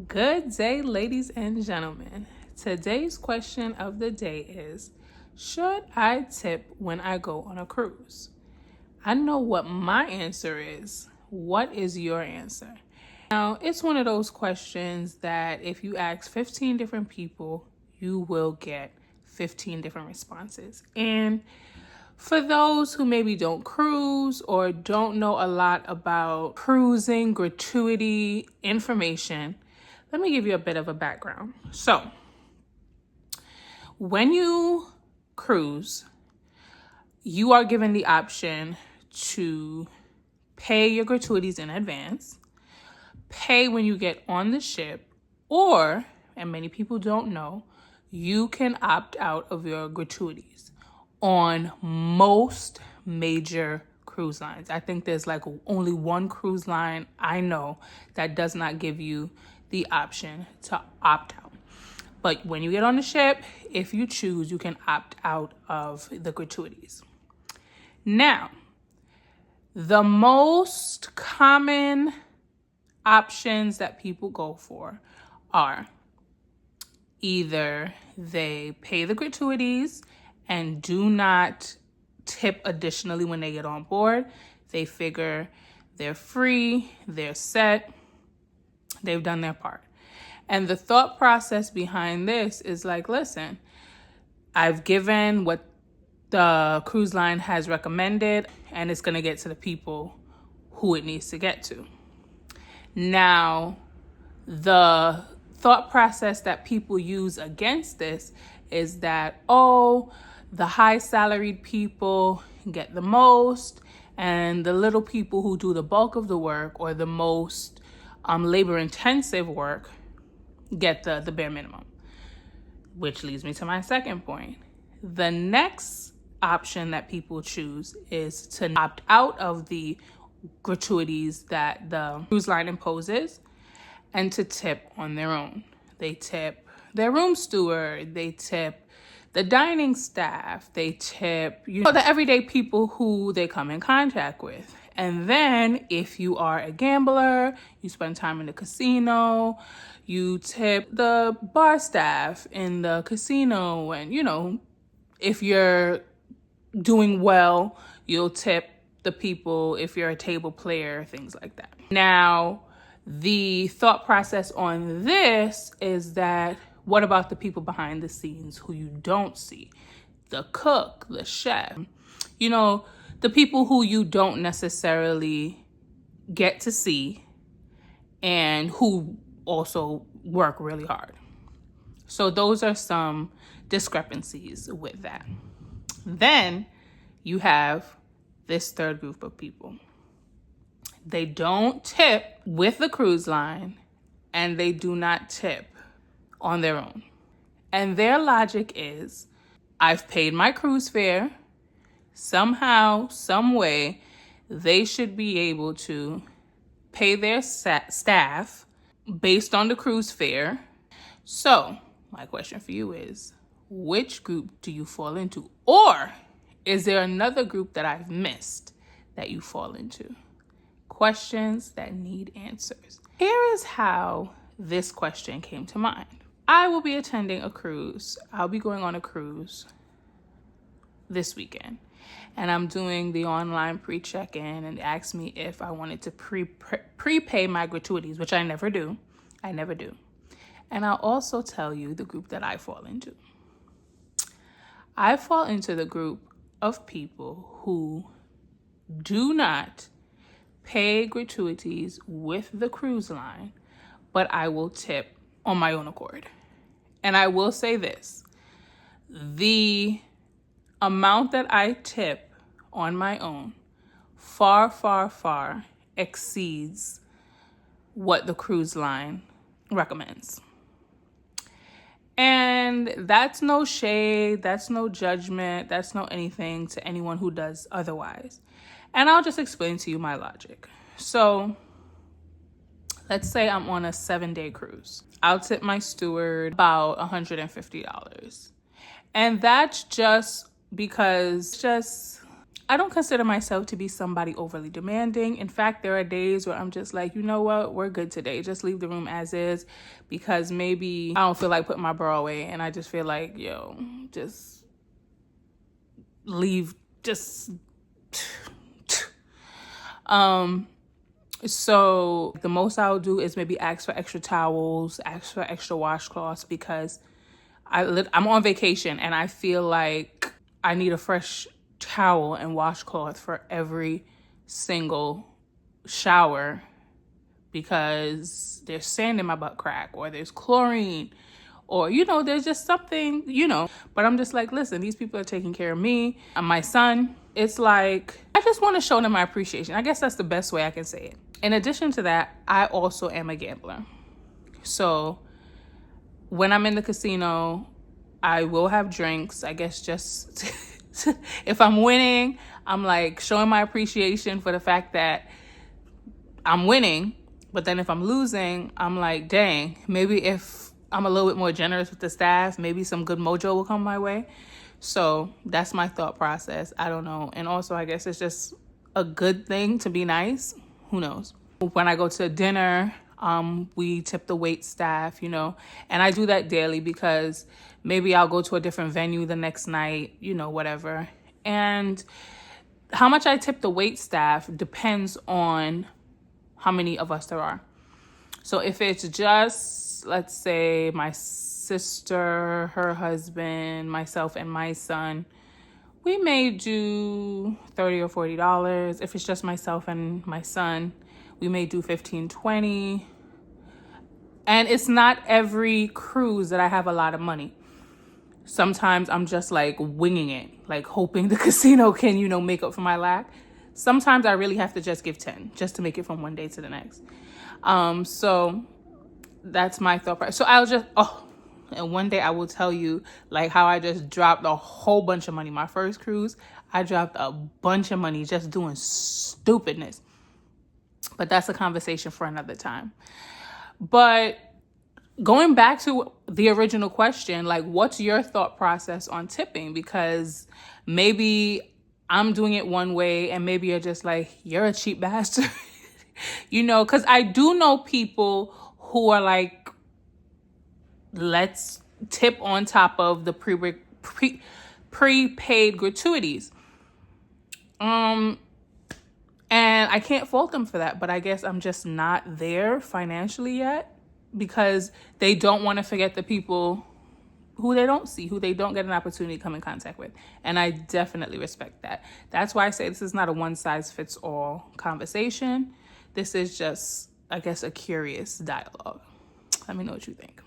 Good day, ladies and gentlemen. Today's question of the day is, should I tip when I go on a cruise? I know what my answer is. What is your answer? Now, it's one of those questions that if you ask 15 different people, you will get 15 different responses. And for those who maybe don't cruise or don't know a lot about cruising, gratuity information, let me give you a bit of a background. So, when you cruise, you are given the option to pay your gratuities in advance, pay when you get on the ship, or, and many people don't know, you can opt out of your gratuities on most major cruise lines. I think there's like only one cruise line I know that does not give you the option to opt out. But when you get on the ship, if you choose, you can opt out of the gratuities. Now, the most common options that people go for are either they pay the gratuities and do not tip additionally when they get on board. They figure they're free, they're set, they've done their part. And the thought process behind this is like, listen, I've given what the cruise line has recommended, and it's going to get to the people who it needs to get to. Now, the thought process that people use against this is that, the high salaried people get the most, and the little people who do the bulk of the work or the most labor intensive work get the bare minimum. Which leads me to my second point. The next option that people choose is to opt out of the gratuities that the cruise line imposes and to tip on their own. They tip their room steward, they tip the dining staff, they tip, the everyday people who they come in contact with. And then if you are a gambler, you spend time in the casino, you tip the bar staff in the casino. And, if you're doing well, you'll tip the people if you're a table player, things like that. Now, the thought process on this is that what about the people behind the scenes who you don't see? The cook, the chef, the people who you don't necessarily get to see and who also work really hard. So those are some discrepancies with that. Then you have this third group of people. They don't tip with the cruise line and they do not tip on their own. And their logic is, I've paid my cruise fare. Somehow, some way, they should be able to pay their staff based on the cruise fare. So, my question for you is, which group do you fall into? Or is there another group that I've missed that you fall into? Questions that need answers. Here is how this question came to mind. I will be attending a cruise. I'll be going on a cruise this weekend. And I'm doing the online pre-check-in, and it asked me if I wanted to prepay my gratuities, which I never do. And I'll also tell you the group that I fall into. I fall into the group of people who do not pay gratuities with the cruise line, but I will tip on my own accord. And I will say this, the amount that I tip on my own far, far, far exceeds what the cruise line recommends. And that's no shade, that's no judgment, that's no anything to anyone who does otherwise. And I'll just explain to you my logic. So let's say I'm on a 7-day cruise. I'll tip my steward about $150. And that's just because I don't consider myself to be somebody overly demanding. In fact, there are days where I'm just like, you know what, we're good today. Just leave the room as is, because maybe I don't feel like putting my bra away, and I just feel like, yo, just leave, just so the most I'll do is maybe ask for extra towels, ask for extra washcloths, because I'm on vacation and I feel like I need a fresh towel and washcloth for every single shower, because there's sand in my butt crack, or there's chlorine, or, you know, there's just something, you know. But I'm just like, listen, these people are taking care of me and my son. It's like, I just want to show them my appreciation. I guess that's the best way I can say it. In addition to that, I also am a gambler. So when I'm in the casino, I will have drinks. I guess just if I'm winning, I'm like showing my appreciation for the fact that I'm winning. But then if I'm losing, I'm like, dang, maybe if I'm a little bit more generous with the staff, maybe some good mojo will come my way. So that's my thought process. I don't know. And also, I guess it's just a good thing to be nice. Who knows? When I go to dinner, we tip the wait staff, you know, and I do that daily because maybe I'll go to a different venue the next night, you know, whatever. And how much I tip the wait staff depends on how many of us there are. So if it's just, let's say, my sister, her husband, myself, and my son, we may do $30 or $40. If it's just myself and my son, we may do $15, $20. And it's not every cruise that I have a lot of money. Sometimes I'm just like winging it, like hoping the casino can, you know, make up for my lack. Sometimes I really have to just give 10 just to make it from one day to the next. So that's my thought process. So I'll just, and one day I will tell you like how I just dropped a whole bunch of money. My first cruise, I dropped a bunch of money just doing stupidness. But that's a conversation for another time. But going back to the original question, like, what's your thought process on tipping? Because maybe I'm doing it one way and maybe you're just like, you're a cheap bastard. You know, because I do know people who are like, let's tip on top of the prepaid gratuities. And I can't fault them for that, but I guess I'm just not there financially yet, because they don't want to forget the people who they don't see, who they don't get an opportunity to come in contact with. And I definitely respect that. That's why I say this is not a one-size-fits-all conversation. This is just, I guess, a curious dialogue. Let me know what you think.